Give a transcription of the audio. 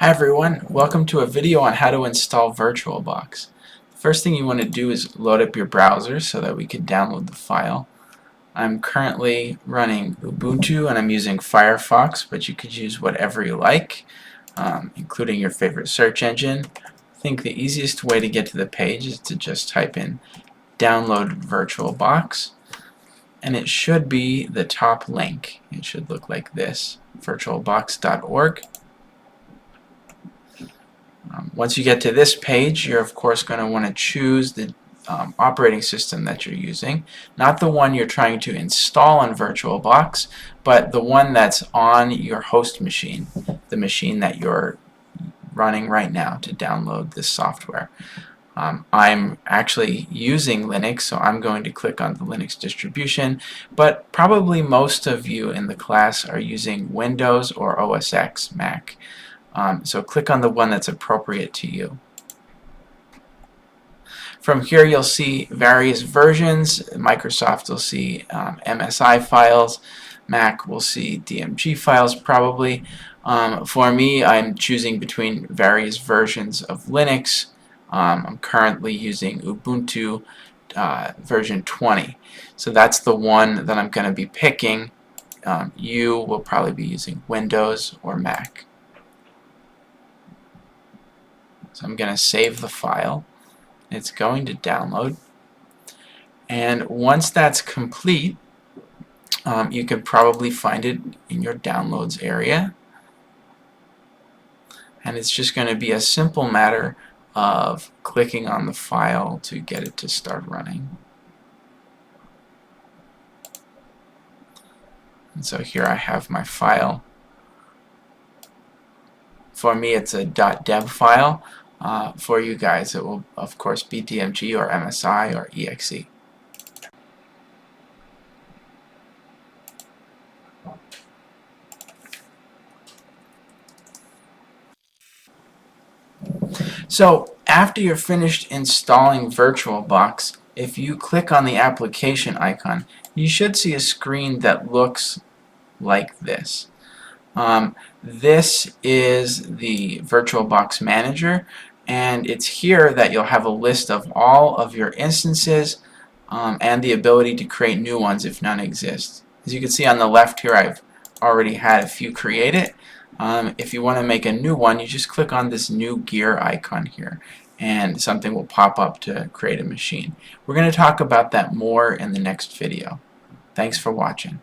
Hi everyone, welcome to a video on how to install VirtualBox. The first thing you want to do is load up your browser so that we can download the file. I'm currently running Ubuntu and I'm using Firefox, but you could use whatever you like, including your favorite search engine. I think the easiest way to get to the page is to just type in download VirtualBox, and it should be the top link. It should look like this, virtualbox.org. Once you get to this page, you're of course going to want to choose the operating system that you're using, not the one you're trying to install on VirtualBox, but the one that's on your host machine, the machine that you're running right now to download this software. I'm actually using Linux, so I'm going to click on the Linux distribution, but probably most of you in the class are using Windows or OS X Mac. So click on the one that's appropriate to you. From here you'll see various versions. Microsoft will see MSI files. Mac will see DMG files probably. For me, I'm choosing between various versions of Linux. I'm currently using Ubuntu version 20. So that's the one that I'm going to be picking. You will probably be using Windows or Mac. So I'm going to save the file. It's going to download. And once that's complete, you can probably find it in your downloads area. And it's just going to be a simple matter of clicking on the file to get it to start running. And so here I have my file. For me, it's a .deb file. For you guys, it will of course be DMG or MSI or EXE. So after you're finished installing VirtualBox, if you click on the application icon, you should see a screen that looks like this. This is the VirtualBox Manager, and it's here that you'll have a list of all of your instances and the ability to create new ones if none exist. As you can see on the left here, I've already had a few created. If you want to make a new one, you just click on this new gear icon here and something will pop up to create a machine. We're going to talk about that more in the next video. Thanks for watching.